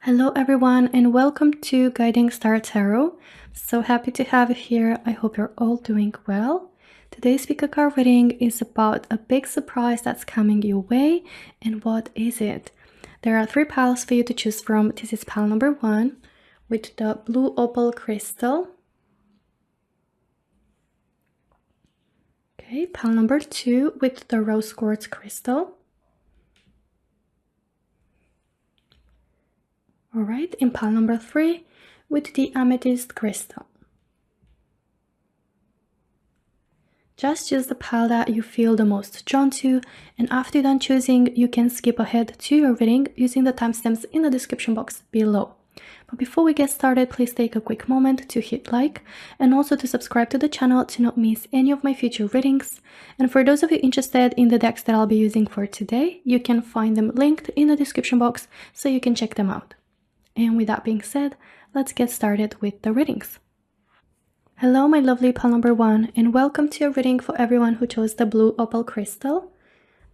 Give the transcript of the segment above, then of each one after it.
Hello everyone and welcome to Guiding Star Tarot. So happy to have you here. I hope you're all doing well. Today's PickACard reading is about a big surprise that's coming your way. And what is it? There are 3 piles for you to choose from. This is pile number 1 with the blue opal crystal. Okay, pile number 2 with the rose quartz crystal. Alright, in pile number 3 with the amethyst crystal. Just choose the pile that you feel the most drawn to, and after you're done choosing, you can skip ahead to your reading using the timestamps in the description box below. But before we get started, please take a quick moment to hit like and also to subscribe to the channel to not miss any of my future readings. And for those of you interested in the decks that I'll be using for today, you can find them linked in the description box so you can check them out. And with that being said, let's get started with the readings. Hello my lovely pile number 1 and welcome to a reading for everyone who chose the blue opal crystal,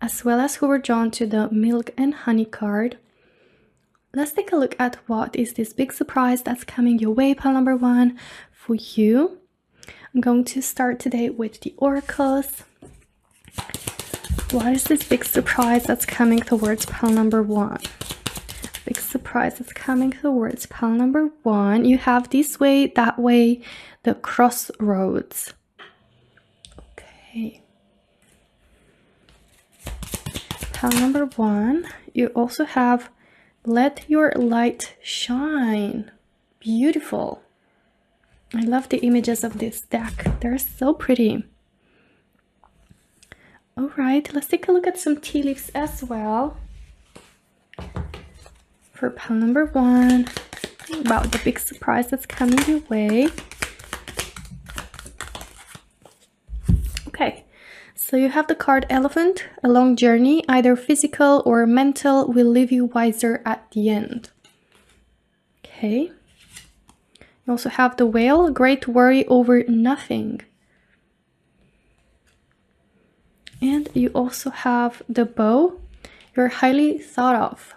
as well as who were drawn to the milk and honey card. Let's take a look at what is this big surprise that's coming your way, pile number 1, for you. I'm going to start today with the oracles. What is this big surprise that's coming towards pile number 1? Big surprise that's coming towards pile number 1. You have this way, that way, the crossroads. Okay. Pile number 1, you also have let your light shine. Beautiful. I love the images of this deck. They're so pretty. All right, let's take a look at some tea leaves as well. For pile number 1, about the big surprise that's coming your way. Okay, so you have the card Elephant. A long journey, either physical or mental, will leave you wiser at the end. Okay. You also have the Whale, great worry over nothing. And you also have the Bow, you're highly thought of.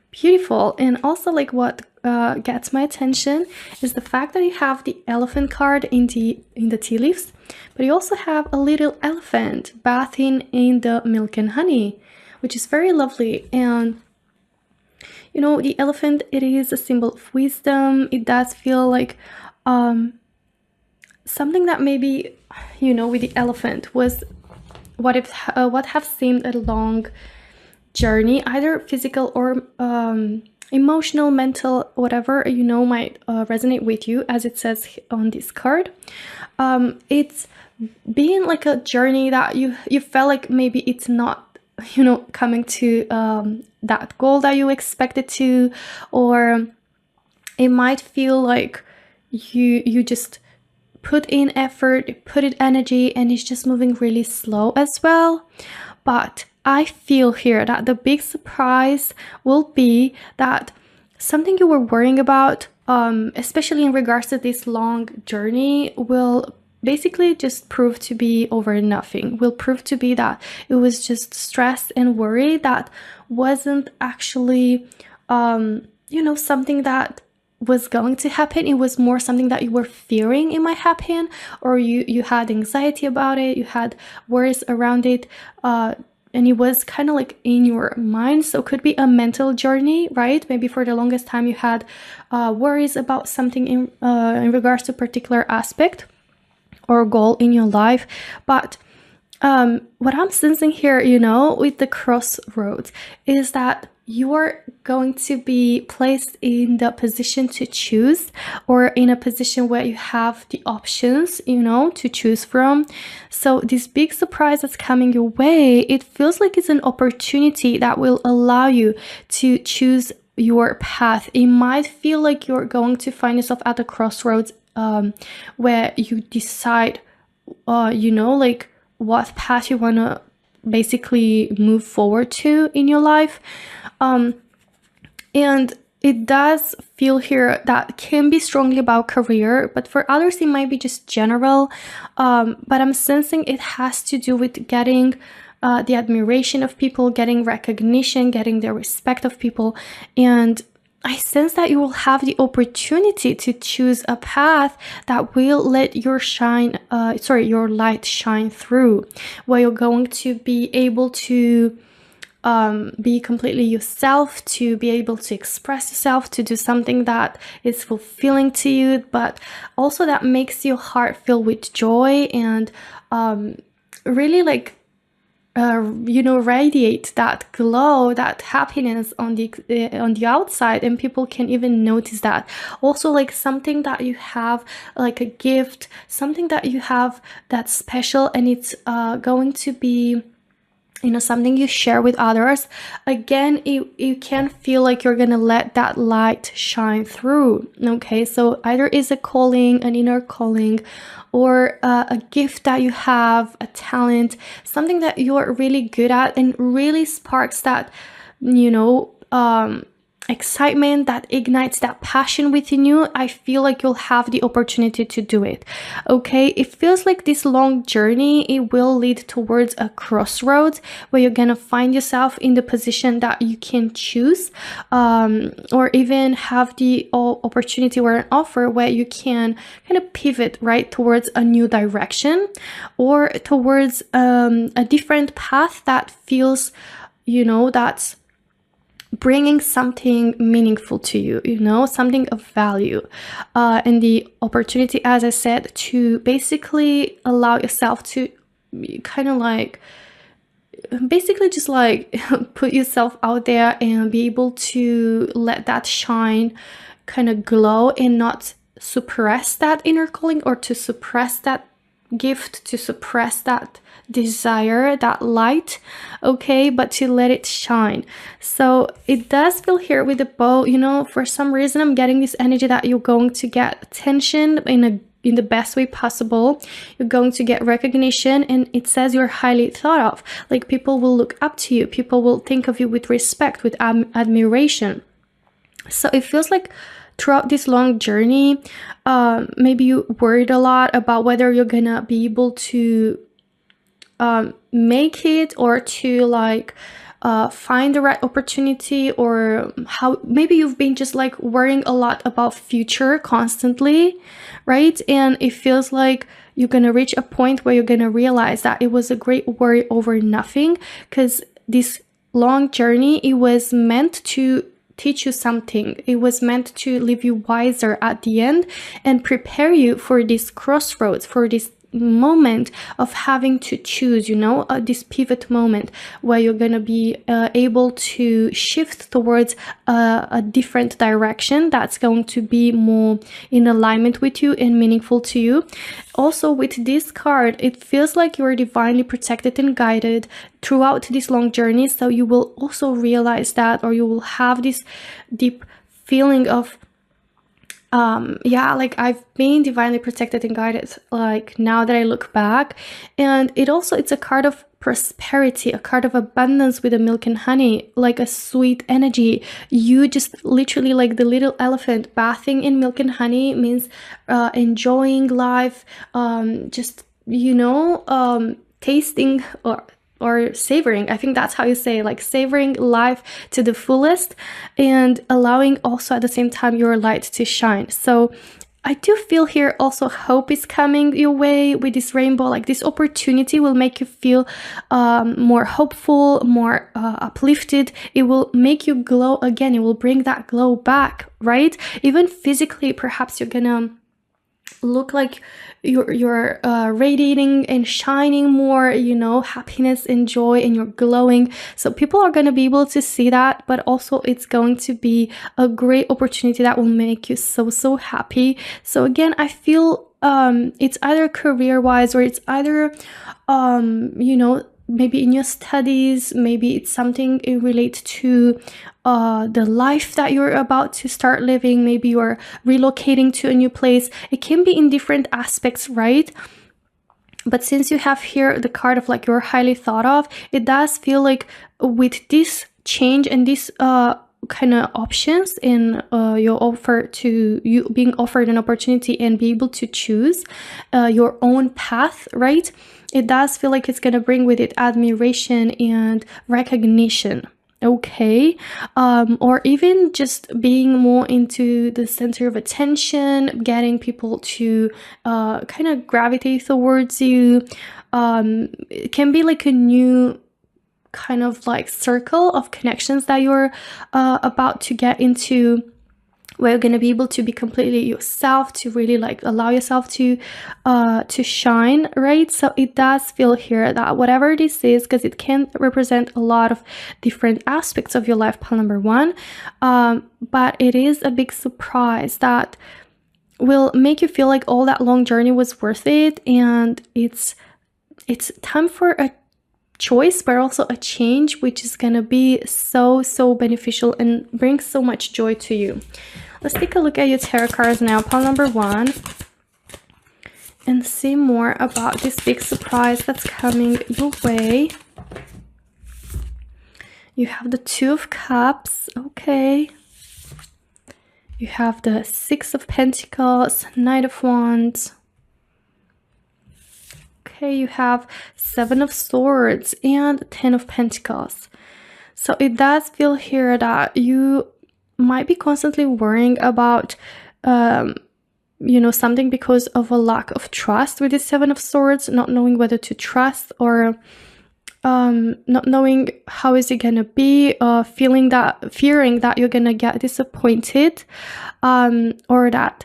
Beautiful. And also, like, what gets my attention is the fact that you have the elephant card in the tea leaves, but you also have a little elephant bathing in the milk and honey, which is very lovely. And you know, the elephant, it is a symbol of wisdom. It does feel like something that maybe, you know, with the elephant was what have seemed a long journey, either physical or emotional, mental, whatever, you know, might resonate with you, as it says on this card. It's being like a journey that you felt like maybe it's not, you know, coming to that goal that you expected to, or it might feel like you just put in effort, put in energy, and it's just moving really slow as well. But I feel here that the big surprise will be that something you were worrying about, especially in regards to this long journey, will basically just prove to be over nothing. Will prove to be that it was just stress and worry that wasn't actually, you know, something that was going to happen. It was more something that you were fearing it might happen, or you had anxiety about it, you had worries around it, and it was kind of like in your mind. So it could be a mental journey, right? Maybe for the longest time you had worries about something in regards to a particular aspect or goal in your life. But what I'm sensing here, you know, with the crossroads, is that you are going to be placed in the position to choose, or in a position where you have the options, you know, to choose from. So this big surprise that's coming your way, it feels like it's an opportunity that will allow you to choose your path. It might feel like you're going to find yourself at a crossroads where you decide, you know, like what path you want to basically move forward to in your life. And it does feel here that can be strongly about career, but for others it might be just general. But I'm sensing it has to do with getting the admiration of people, getting recognition, getting the respect of people. And I sense that you will have the opportunity to choose a path that will let your your light shine through, where you're going to be able to be completely yourself, to be able to express yourself, to do something that is fulfilling to you, but also that makes your heart fill with joy and really like radiate that glow, that happiness on the outside, and people can even notice that. Also, like something that you have, like a gift, something that you have that's special, and it's going to be something you share with others. Again, you can feel like you're gonna let that light shine through. Okay, so either is a calling, an inner calling, or a gift that you have, a talent, something that you're really good at and really sparks that excitement, that ignites that passion within you. I feel like you'll have the opportunity to do it. Okay, it feels like this long journey, it will lead towards a crossroads where you're gonna find yourself in the position that you can choose, or even have the opportunity or an offer where you can kind of pivot right towards a new direction, or towards a different path that feels that's bringing something meaningful to you, something of value, and the opportunity, as I said, to basically allow yourself to kind of like basically just like put yourself out there and be able to let that shine, kind of glow, and not suppress that inner calling, or to suppress that gift, to suppress that desire, that light, okay, but to let it shine. So it does feel here with the bow, for some reason I'm getting this energy that you're going to get attention in the best way possible. You're going to get recognition, and it says you're highly thought of. Like, people will look up to you, people will think of you with respect, with admiration. So it feels like throughout this long journey, maybe you worried a lot about whether you're gonna be able to make it, or to like find the right opportunity, or how maybe you've been just like worrying a lot about future constantly, right? And it feels like you're gonna reach a point where you're gonna realize that it was a great worry over nothing, because this long journey, it was meant to teach you something. It was meant to leave you wiser at the end and prepare you for this crossroads, for this moment of having to choose, this pivot moment where you're gonna be able to shift towards a different direction that's going to be more in alignment with you and meaningful to you. Also, with this card, it feels like you're divinely protected and guided throughout this long journey. So you will also realize that, or you will have this deep feeling of like I've been divinely protected and guided, like now that I look back. And it's a card of prosperity, a card of abundance with the milk and honey, like a sweet energy. You just literally, like the little elephant bathing in milk and honey, means enjoying life, tasting or savoring. I think that's how you say, like savoring life to the fullest, and allowing also at the same time your light to shine. So I do feel here also hope is coming your way with this rainbow. Like, this opportunity will make you feel more hopeful, more uplifted. It will make you glow again. It will bring that glow back, right? Even physically, perhaps you're gonna look like you're radiating and shining more, happiness and joy, and you're glowing. So people are going to be able to see that, but also it's going to be a great opportunity that will make you so happy. So again, I feel it's either career wise, or it's either maybe in your studies, maybe it's something it relates to the life that you're about to start living. Maybe you're relocating to a new place. It can be in different aspects, right? But since you have here the card of like you're highly thought of, it does feel like with this change and this kind of options in your offer, to you being offered an opportunity and be able to choose your own path, right? It does feel like it's going to bring with it admiration and recognition. okay, or even just being more into the center of attention, getting people to kind of gravitate towards you. It can be like a new kind of like circle of connections that you're about to get into, where you're going to be able to be completely yourself, to really like allow yourself to shine, right? So it does feel here that whatever this is, because it can represent a lot of different aspects of your life, pile number one, but it is a big surprise that will make you feel like all that long journey was worth it, and it's time for a choice, but also a change, which is gonna be so beneficial and bring so much joy to you. Let's take a look at your tarot cards now, pile number one, and see more about this big surprise that's coming your way. You have the Two of Cups, okay. You have the Six of Pentacles, Knight of Wands. Okay, you have Seven of Swords and Ten of Pentacles. So it does feel here that you might be constantly worrying about something because of a lack of trust with the Seven of Swords, not knowing whether to trust, or not knowing how is it gonna be, fearing that you're gonna get disappointed, or that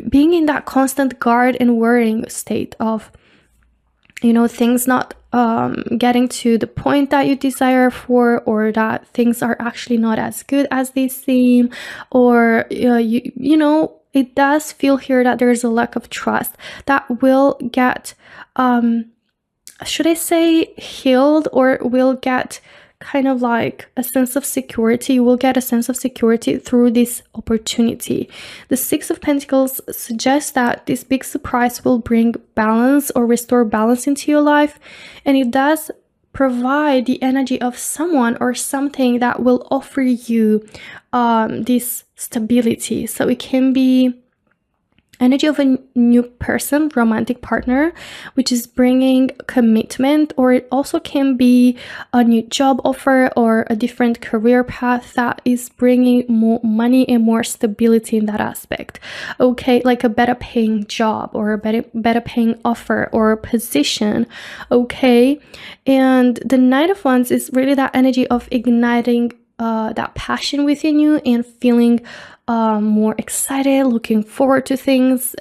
being in that constant guard and worrying state of things not getting to the point that you desire for, or that things are actually not as good as they seem, or it does feel here that there's a lack of trust that will get should I say healed, or will get kind of like a sense of security. You will get a sense of security through this opportunity. The Six of Pentacles suggests that this big surprise will bring balance or restore balance into your life, and it does provide the energy of someone or something that will offer you this stability. So it can be energy of a new person, romantic partner, which is bringing commitment, or it also can be a new job offer or a different career path that is bringing more money and more stability in that aspect. Okay, like a better paying job or a better paying offer or position. Okay, and the Knight of Wands is really that energy of igniting that passion within you and feeling more excited, looking forward to things,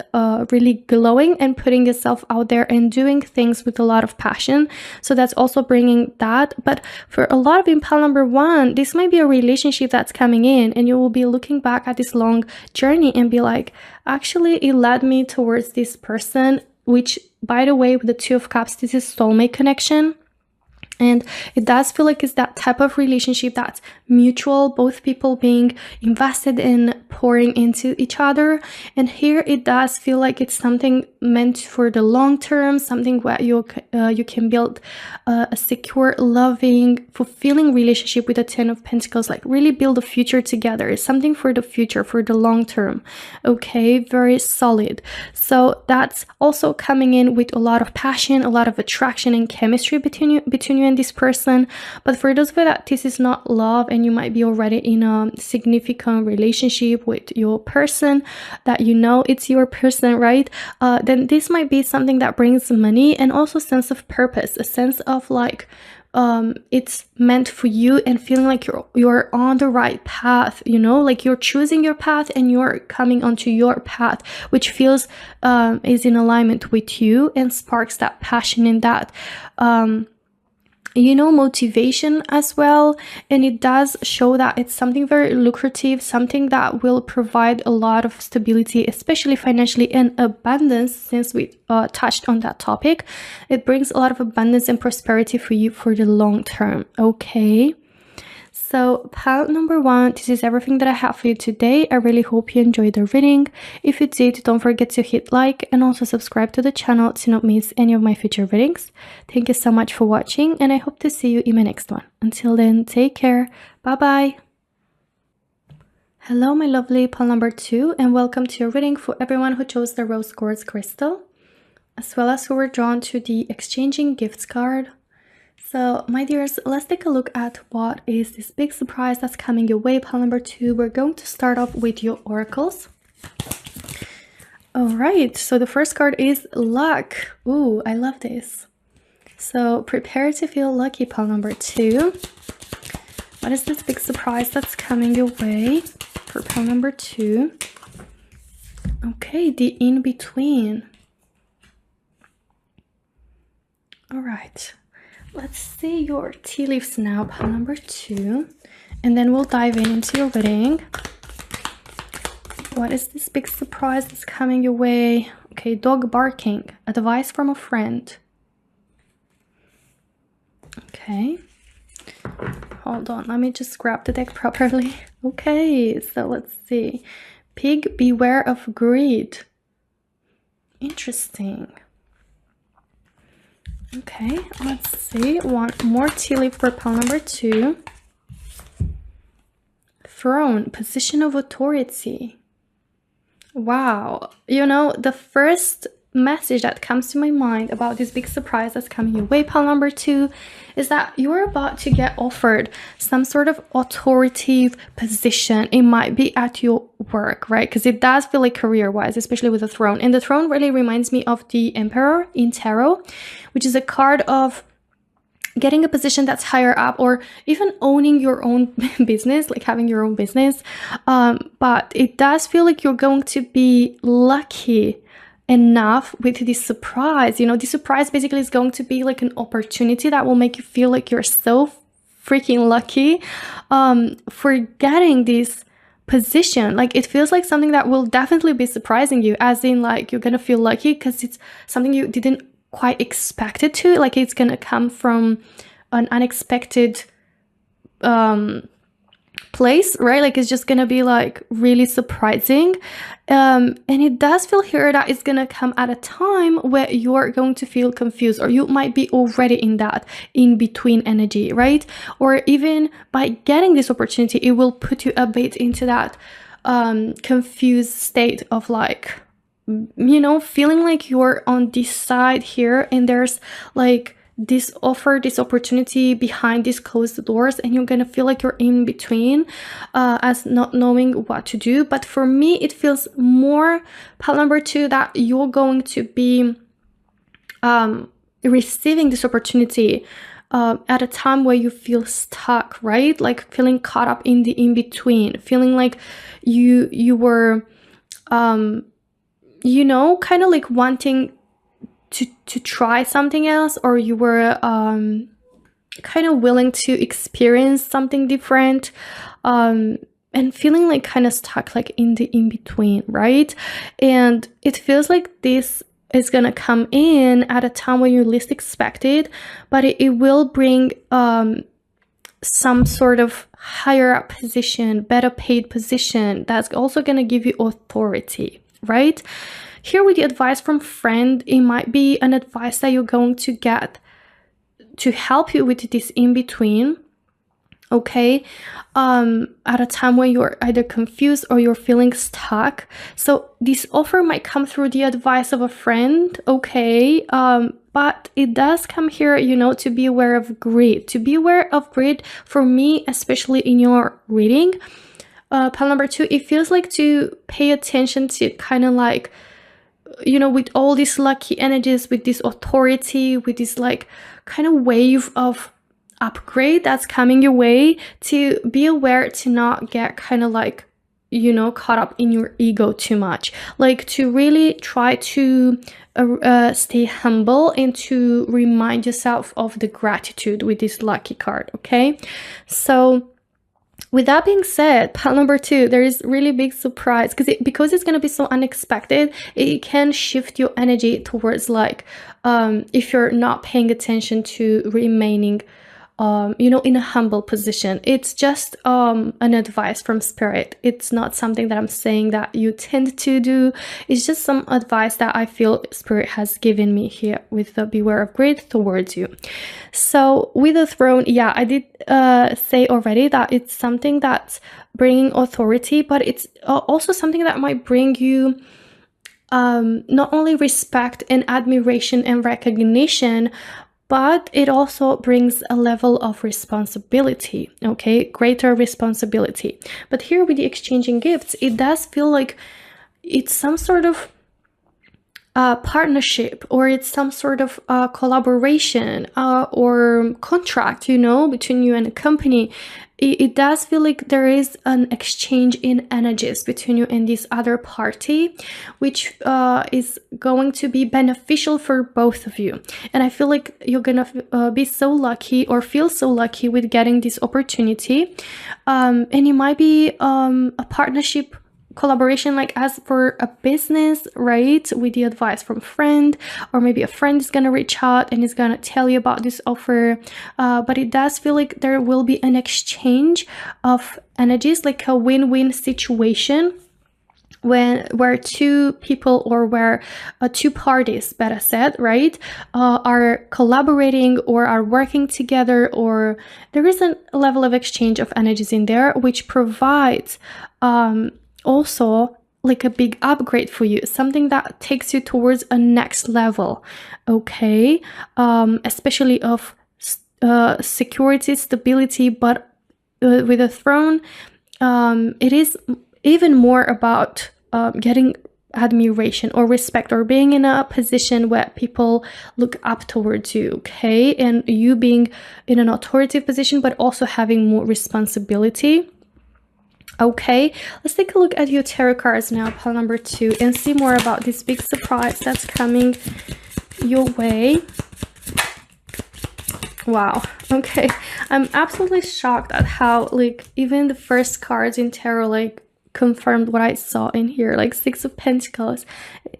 really glowing and putting yourself out there and doing things with a lot of passion. So that's also bringing that. But for a lot of you, pile number one, this might be a relationship that's coming in, and you will be looking back at this long journey and be like, actually, it led me towards this person, which, by the way, with the Two of Cups, this is soulmate connection. And it does feel like it's that type of relationship that's mutual, both people being invested in pouring into each other. And here it does feel like it's something meant for the long term, something where you can build a secure, loving, fulfilling relationship with the Ten of Pentacles, like really build a future together. It's something for the future, for the long term. Okay, very solid. So that's also coming in with a lot of passion, a lot of attraction and chemistry between you and this person. But for those of you that this is not love, and you might be already in a significant relationship with your person, that it's your person, right? Then this might be something that brings money and also sense of purpose, a sense of like it's meant for you, and feeling like you're on the right path, like you're choosing your path and you're coming onto your path, which feels is in alignment with you and sparks that passion in that motivation as well. And it does show that it's something very lucrative, something that will provide a lot of stability, especially financially, and abundance. Since we touched on that topic, it brings a lot of abundance and prosperity for you for the long term. Okay, so pile number one, this is everything that I have for you today. I really hope you enjoyed the reading. If you did, don't forget to hit like and also subscribe to the channel to not miss any of my future readings. Thank you so much for watching, and I hope to see you in my next one. Until then, take care. Bye bye. Hello, my lovely pile number two, and welcome to your reading for everyone who chose the rose quartz crystal, as well as who were drawn to the exchanging gifts card. So, my dears, let's take a look at what is this big surprise that's coming your way. Pile number 2, we're going to start off with your oracles. All right, so the first card is luck. Ooh, I love this. So prepare to feel lucky, pile number 2. What is this big surprise that's coming your way for pile number 2? Okay, the in-between. All right, let's see your tea leaves now, pile number 2. And then we'll dive into your reading. What is this big surprise that's coming your way? Okay, dog barking. Advice from a friend. Okay. Hold on, let me just grab the deck properly. Okay, so let's see. Pig, beware of greed. Interesting. Okay, let's see. One more tea leaf for pile number 2. Throne, position of authority. Wow, you know, the first message that comes to my mind about this big surprise that's coming your way, pile number 2, is that you're about to get offered some sort of authoritative position. It might be at your work, right? Because it does feel like career-wise, especially with the throne. And the throne really reminds me of the Emperor in Tarot, which is a card of getting a position that's higher up, or even owning your own business, like having your own business. But it does feel like you're going to be lucky enough with this surprise. You know, this surprise basically is going to be like an opportunity that will make you feel like you're so freaking lucky for getting this position. Like, it feels like something that will definitely be surprising you, as in like you're gonna feel lucky because it's something you didn't quite expect it to, like it's gonna come from an unexpected place, right? Like it's just gonna be like really surprising, and it does feel here that it's gonna come at a time where you're going to feel confused, or you might be already in that in-between energy, right? Or even by getting this opportunity, it will put you a bit into that confused state of like, you know, feeling like you're on this side here and there's like this offer, this opportunity behind these closed doors, and you're gonna feel like you're in between as not knowing what to do. But for me, it feels more, pile number 2, that you're going to be receiving this opportunity at a time where you feel stuck, right? Like feeling caught up in the in-between, feeling like you were you know, kind of like wanting to try something else, or you were kind of willing to experience something different, and feeling like kind of stuck like in the in-between, right? And it feels like this is gonna come in at a time when you least expect it, but it will bring some sort of higher up position, better paid position that's also gonna give you authority, right? Here with the advice from friend, it might be an advice that you're going to get to help you with this in-between, okay? At a time when you're either confused or you're feeling stuck. So this offer might come through the advice of a friend, okay? But it does come here, you know, to be aware of greed. To be aware of greed, for me, especially in your reading, pile number 2, it feels like to pay attention to kind of like, you know, with all these lucky energies, with this authority, with this like kind of wave of upgrade that's coming your way, to be aware to not get kind of like, you know, caught up in your ego too much, like to really try to stay humble and to remind yourself of the gratitude with this lucky card, okay? So with that being said, pile number 2, there is really big surprise because it's going to be so unexpected. It can shift your energy towards like, if you're not paying attention to remaining, you know, in a humble position. It's just an advice from spirit. It's not something that I'm saying that you tend to do. It's just some advice that I feel spirit has given me here with the beware of greed towards you. So with the throne, yeah, I did say already that it's something that's bringing authority, but it's also something that might bring you not only respect and admiration and recognition, but it also brings a level of responsibility, okay? Greater responsibility. But here with the exchanging gifts, it does feel like it's some sort of partnership, or it's some sort of collaboration or contract, between you and a company. It does feel like there is an exchange in energies between you and this other party, which is going to be beneficial for both of you. And I feel like you're gonna be so lucky, or feel so lucky with getting this opportunity. And it might be a partnership, collaboration, like as for a business, right, with the advice from a friend, or maybe a friend is gonna reach out and is gonna tell you about this offer. But it does feel like there will be an exchange of energies, like a win-win situation, where two people, or where two parties, better said, right, are collaborating or are working together, or there is a level of exchange of energies in there, which provides also like a big upgrade for you, something that takes you towards a next level, okay? Especially of security, stability, but with a throne, it is even more about getting admiration or respect, or being in a position where people look up towards you, okay? And you being in an authoritative position, but also having more responsibility. Okay, let's take a look at your tarot cards now, pile number 2, and see more about this big surprise that's coming your way. Wow, okay. I'm absolutely shocked at how, like, even the first cards in tarot, like, confirmed what I saw in here, like 6 of Pentacles.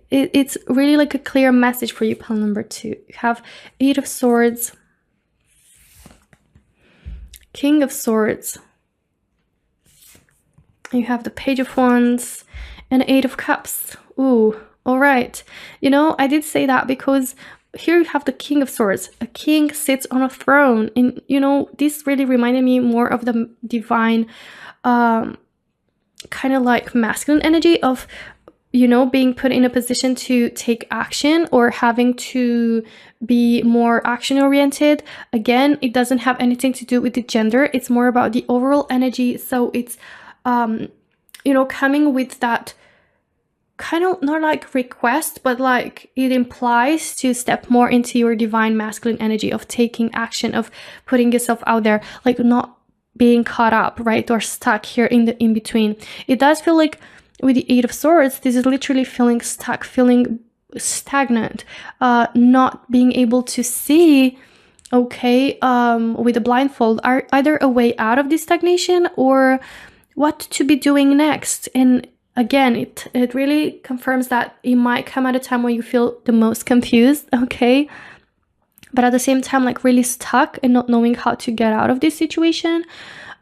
It's really like a clear message for you, pile number 2. You have 8 of Swords, King of Swords, you have the Page of Wands, and 8 of Cups. Ooh, all right. I did say that because here you have the King of Swords. A king sits on a throne. And, this really reminded me more of the divine, kind of like masculine energy of, being put in a position to take action, or having to be more action-oriented. Again, it doesn't have anything to do with the gender. It's more about the overall energy. So it's coming with that kind of, not like request, but like it implies to step more into your divine masculine energy of taking action, of putting yourself out there, like not being caught up, right, or stuck here in the in-between. It does feel like with the 8 of Swords, this is literally feeling stuck, feeling stagnant, not being able to see, okay, with a blindfold, are either a way out of this stagnation or what to be doing next. And again, it really confirms that it might come at a time when you feel the most confused, okay? But at the same time, like really stuck and not knowing how to get out of this situation,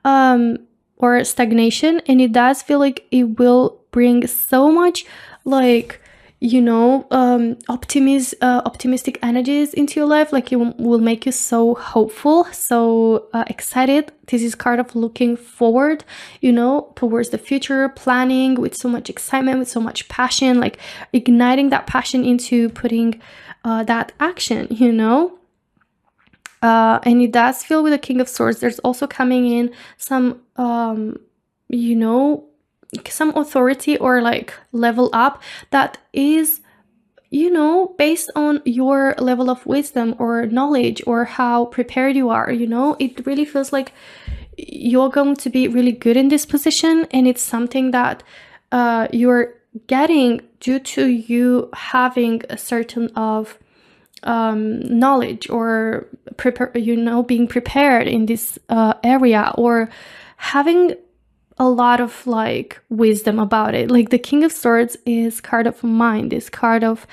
or stagnation. And it does feel like it will bring so much, like, optimistic energies into your life. Like, it will make you so hopeful, so excited. This is kind of looking forward, towards the future, planning with so much excitement, with so much passion, like igniting that passion into putting that action, and it does feel with the King of Swords, there's also coming in some, some authority or like level up that is, based on your level of wisdom or knowledge, or how prepared you are. It really feels like you're going to be really good in this position, and it's something that you're getting due to you having a certain of knowledge, or being prepared in this area, or having a lot of like wisdom about it. Like the King of Swords is card of mind, is card of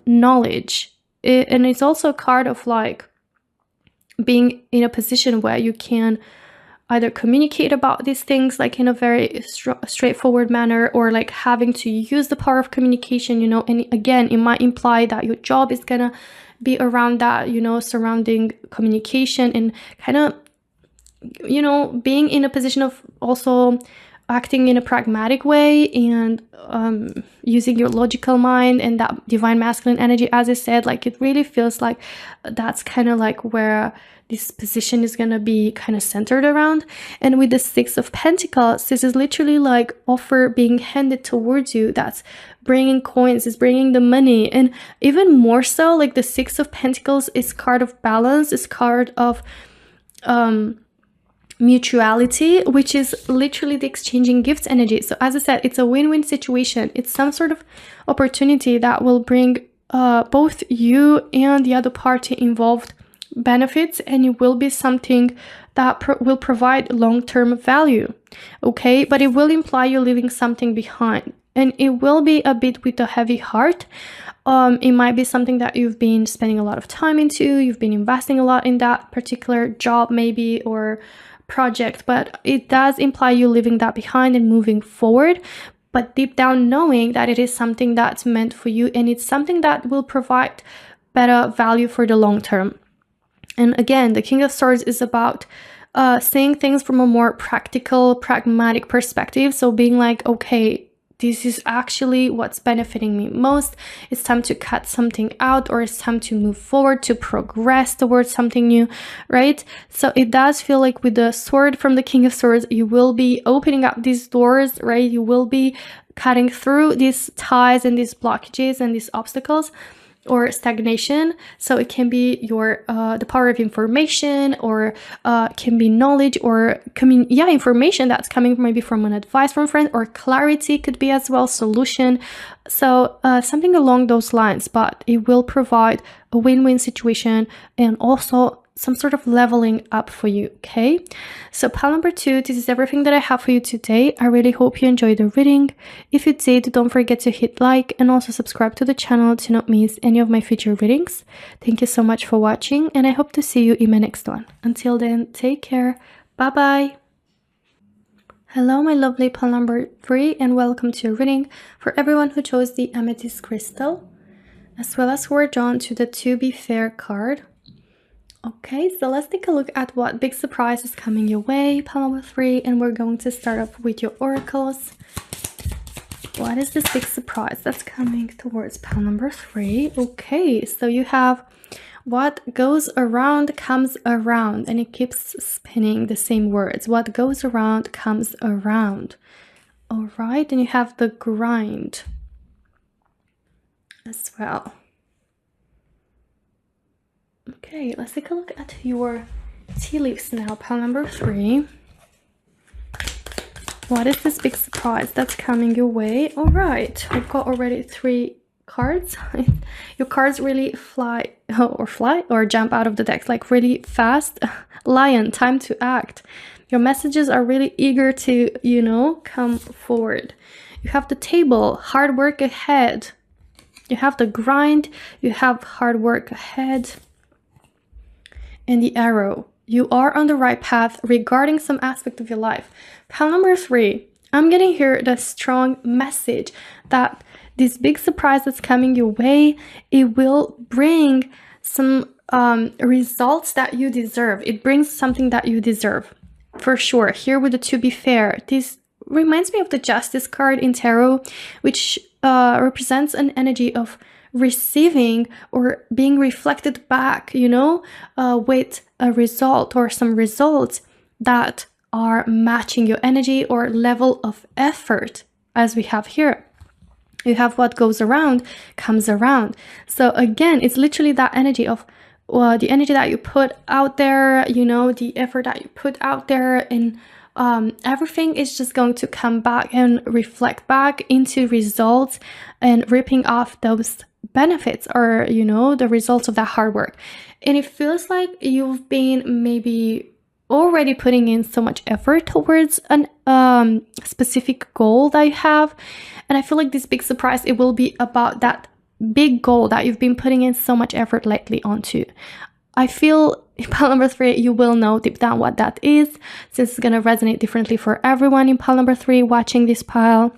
knowledge, and it's also a card of like being in a position where you can either communicate about these things like in a very straightforward manner, or like having to use the power of communication, and again, it might imply that your job is gonna be around that, surrounding communication, and kind of, being in a position of also acting in a pragmatic way and using your logical mind and that divine masculine energy, as I said, like it really feels like that's kind of like where this position is going to be kind of centered around. And with the Six of Pentacles, this is literally like offer being handed towards you. That's bringing coins, is bringing the money. And even more so, like the Six of Pentacles is card of balance, is card of mutuality, which is literally the exchanging gifts energy. So as I said, it's a win-win situation. It's some sort of opportunity that will bring both you and the other party involved benefits, and it will be something that will provide long-term value. Okay, but it will imply you leaving something behind, and it will be a bit with a heavy heart. It might be something that you've been spending a lot of time into, you've been investing a lot in that particular job maybe, or project, but it does imply you leaving that behind and moving forward, but deep down knowing that it is something that's meant for you, and it's something that will provide better value for the long term. And again, the King of Swords is about seeing things from a more practical, pragmatic perspective. So being like, okay, this is actually what's benefiting me most. It's time to cut something out, or it's time to move forward, to progress towards something new, right? So it does feel like with the sword from the King of Swords, you will be opening up these doors, right? You will be cutting through these ties and these blockages and these obstacles or stagnation. So it can be your the power of information, or can be knowledge, or information that's coming maybe from an advice from a friend, or clarity could be as well, solution. So something along those lines, but it will provide a win-win situation and also some sort of leveling up for you. Okay, so pile number 2, this is everything that I have for you today. I really hope you enjoyed the reading. If you did, don't forget to hit like and also subscribe to the channel to not miss any of my future readings. Thank you so much for watching, and I hope to see you in my next one. Until then, take care. Bye bye. Hello, my lovely pile number 3, and welcome to a reading for everyone who chose the amethyst crystal, as well as who are drawn to the To Be Fair card. Okay, so let's take a look at what big surprise is coming your way, pile number 3, and we're going to start off with your oracles. What is this big surprise that's coming towards pile number 3? Okay, so you have what goes around comes around, and it keeps spinning the same words. What goes around comes around. All right, and you have the grind as well. Okay, let's take a look at your tea leaves now, pile number 3. What is this big surprise that's coming your way? All right, I've got already 3 cards. Your cards really fly or jump out of the deck like really fast. Lion, time to act. Your messages are really eager to, you know, come forward. You have the table, hard work ahead. You have the grind, you have hard work ahead. And the arrow, you are on the right path regarding some aspect of your life. Pile number 3, I'm getting here the strong message that this big surprise that's coming your way, it will bring some results that you deserve. It brings something that you deserve, for sure. Here with the To Be Fair, this reminds me of the Justice card in tarot, which represents an energy of receiving or being reflected back, you know, with a result or some results that are matching your energy or level of effort, as we have here. You have what goes around comes around. So again, it's literally that energy of the energy that you put out there, you know, the effort that you put out there, and everything is just going to come back and reflect back into results and ripping off those benefits, or, you know, the results of that hard work. And it feels like you've been maybe already putting in so much effort towards an specific goal that you have, and I feel like this big surprise, it will be about that big goal that you've been putting in so much effort lately onto. I feel in pile number 3, you will know deep down what that is, since it's going to resonate differently for everyone in pile number 3 watching this pile.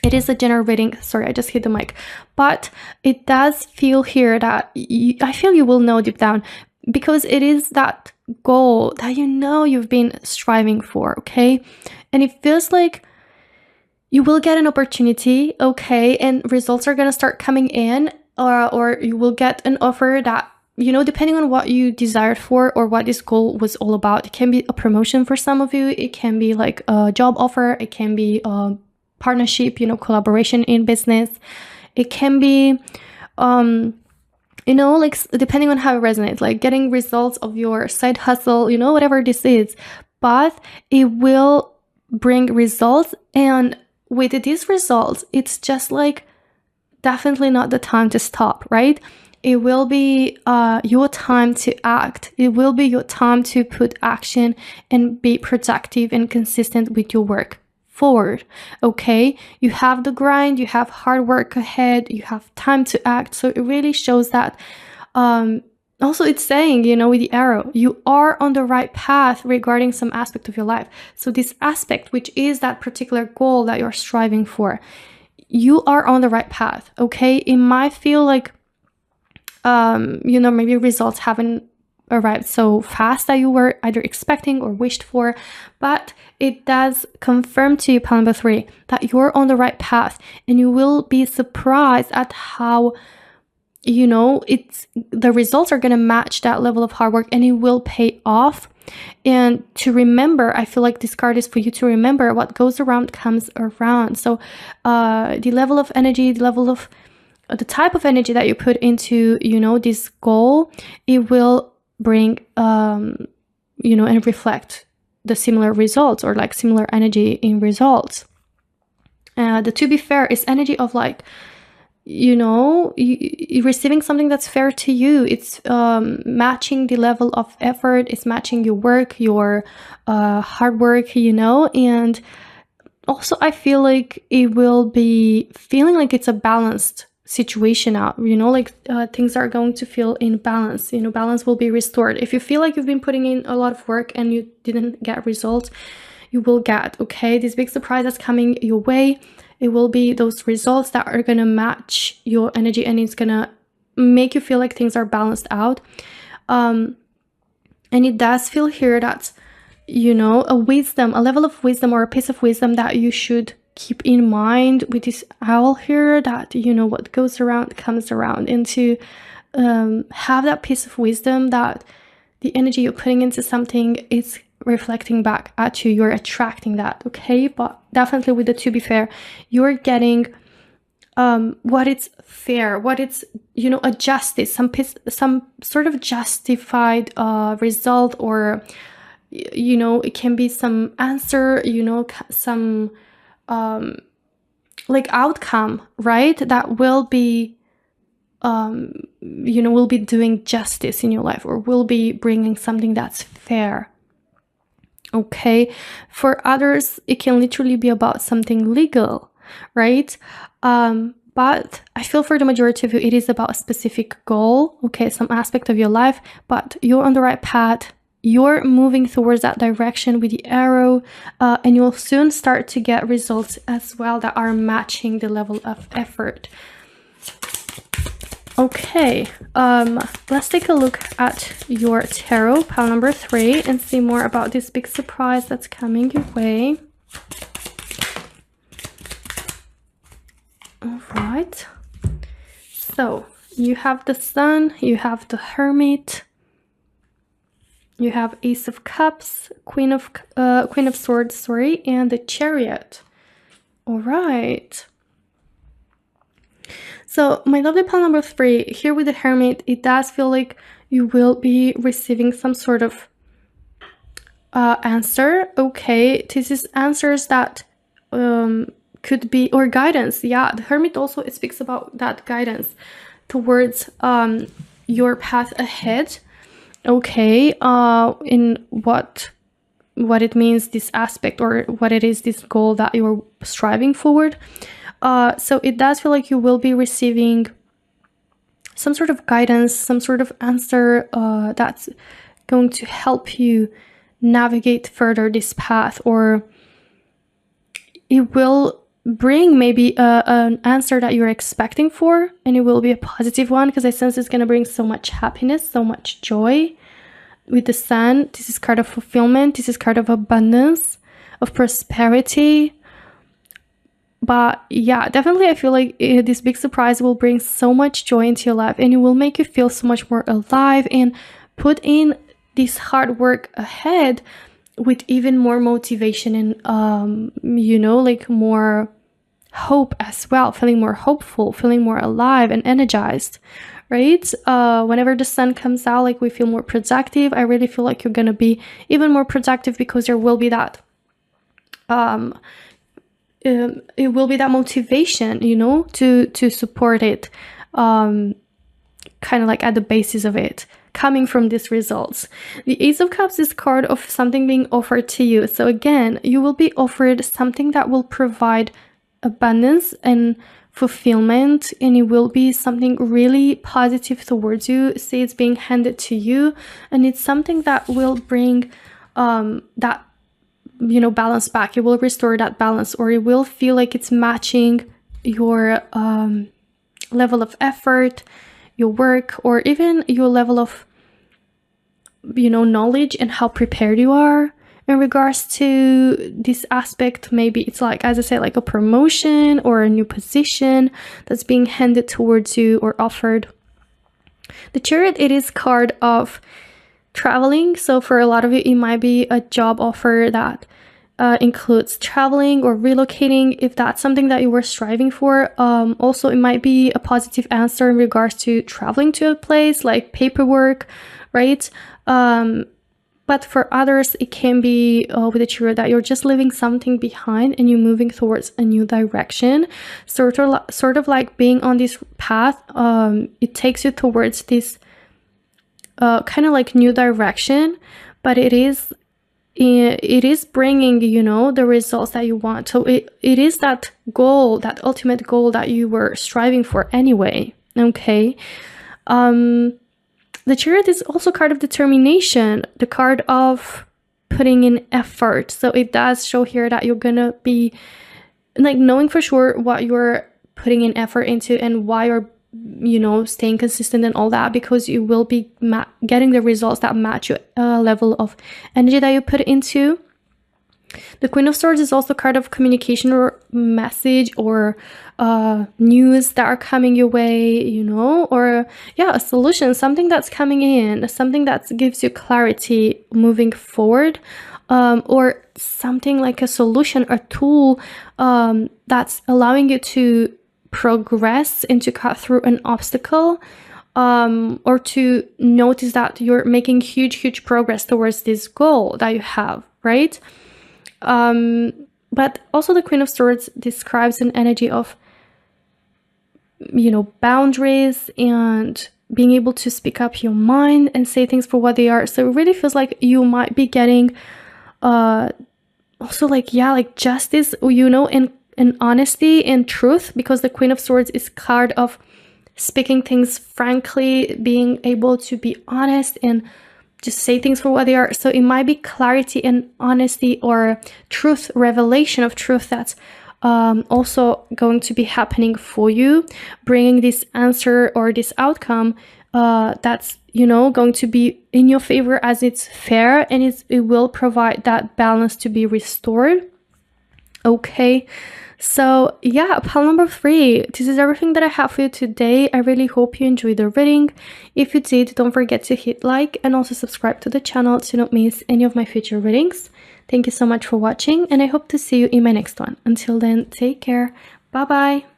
It is a general reading. Sorry, I just hit the mic. But it does feel here that I feel you will know deep down, because it is that goal that you know you've been striving for, okay? And it feels like you will get an opportunity, okay, and results are gonna start coming in, or you will get an offer that, you know, depending on what you desired for or what this goal was all about. It can be a promotion for some of you. It can be like a job offer. It can be a partnership, you know, collaboration in business. It can be, you know, like depending on how it resonates, like getting results of your side hustle, you know, whatever this is. But it will bring results, and with these results, it's just like definitely not the time to stop, right? It will be your time to act. It will be your time to put action and be productive and consistent with your work forward, okay? You have the grind, you have hard work ahead, you have time to act. So it really shows that also it's saying, you know, with the arrow, you are on the right path regarding some aspect of your life. So this aspect, which is that particular goal that you're striving for, you are on the right path, okay? It might feel like, you know, maybe results haven't arrived so fast that you were either expecting or wished for, but it does confirm to you, pile number 3, that you're on the right path, and you will be surprised at how, you know, the results are going to match that level of hard work, and it will pay off. And to remember, I feel like this card is for you to remember, what goes around comes around. So the level of energy, the type of energy that you put into, you know, this goal, it will bring, you know, and reflect the similar results, or like similar energy in results. The to be fair is energy of like, you know, you receiving something that's fair to you. It's matching the level of effort. It's matching your work, your hard work, you know. And also I feel like it will be feeling like it's a balanced situation out, you know, like things are going to feel in balance, you know, balance will be restored. If you feel like you've been putting in a lot of work and you didn't get results, you will get, okay, this big surprise that's coming your way. It will be those results that are going to match your energy, and it's going to make you feel like things are balanced out. And it does feel here that, you know, a level of wisdom, or a piece of wisdom that you should keep in mind with this owl here, that, you know, what goes around comes around, and to have that piece of wisdom that the energy you're putting into something is reflecting back at you. You're attracting that, okay? But definitely with the to be fair, you're getting what it's fair, what it's, you know, a justice, some sort of justified result, or, you know, it can be some answer, you know, some like outcome, right? That will be, you know, will be doing justice in your life, or will be bringing something that's fair. Okay, for others, it can literally be about something legal, right? But I feel for the majority of you, it is about a specific goal, okay, some aspect of your life, but you're on the right path. You're moving towards that direction with the arrow, and you'll soon start to get results as well that are matching the level of effort. Okay, let's take a look at your tarot, pile number 3, and see more about this big surprise that's coming your way. All right, so you have the Sun, you have the Hermit, you have Ace of Cups, Queen of Swords, sorry, and the Chariot. All right. So my lovely pile number 3, here with the Hermit, it does feel like you will be receiving some sort of answer, okay? This is answers that could be, or guidance. Yeah, the Hermit also, it speaks about that guidance towards your path ahead, okay? In what it means, this aspect, or what it is, this goal that you're striving forward. So it does feel like you will be receiving some sort of guidance, some sort of answer that's going to help you navigate further this path, or it will bring maybe an answer that you're expecting for, and it will be a positive one, because I sense it's going to bring so much happiness, so much joy. With the Sun, this is card of fulfillment, this is card of abundance, of prosperity. But yeah, definitely I feel like this big surprise will bring so much joy into your life, and it will make you feel so much more alive and put in this hard work ahead with even more motivation and like more hope as well, feeling more hopeful, feeling more alive and energized, right? Whenever the sun comes out, like we feel more productive. I really feel like you're gonna be even more productive because there will be that it will be that motivation, to support it, kind of like at the basis of it, coming from these results. The Ace of Cups is card of something being offered to you. So again, you will be offered something that will provide abundance and fulfillment, and it will be something really positive towards you. Say it's being handed to you, and it's something that will bring that balance back. It will restore that balance, or it will feel like it's matching your level of effort, your work, or even your level of knowledge and how prepared you are in regards to this aspect. Maybe it's like, as I said, like a promotion or a new position that's being handed towards you or offered. The Chariot, it is card of traveling. So for a lot of you, it might be a job offer that includes traveling or relocating, if that's something that you were striving for. Also, it might be a positive answer in regards to traveling to a place, like paperwork, right? But for others, it can be with a Chariot that you're just leaving something behind and you're moving towards a new direction. Sort of like being on this path, it takes you towards this kind of like new direction, but it is bringing the results that you want. So it is that goal, that ultimate goal that you were striving for anyway. Okay. The Chariot is also a card of determination, the card of putting in effort. So it does show here that you're gonna be like knowing for sure what you're putting in effort into and why you're staying consistent and all that, because you will be getting the results that match your level of energy that you put into. The Queen of Swords is also a card of communication or message or news that are coming your way, or a solution, something that's coming in, something that gives you clarity moving forward, or something like a solution or tool that's allowing you to progress and to cut through an obstacle, or to notice that you're making huge progress towards this goal that you have, right? But also the Queen of Swords describes an energy of boundaries and being able to speak up your mind and say things for what they are. So it really feels like you might be getting also like justice, and honesty and truth, because the Queen of Swords is card of speaking things frankly, being able to be honest and just say things for what they are. So it might be clarity and honesty or truth, revelation of truth that's also going to be happening for you, bringing this answer or this outcome that's going to be in your favor, as it's fair, and it will provide that balance to be restored. Okay, so yeah, pile number 3, this is everything that I have for you today. I really hope you enjoyed the reading. If you did, don't forget to hit like and also subscribe to the channel to not miss any of my future readings. Thank you so much for watching, and I hope to see you in my next one. Until then, take care. Bye bye.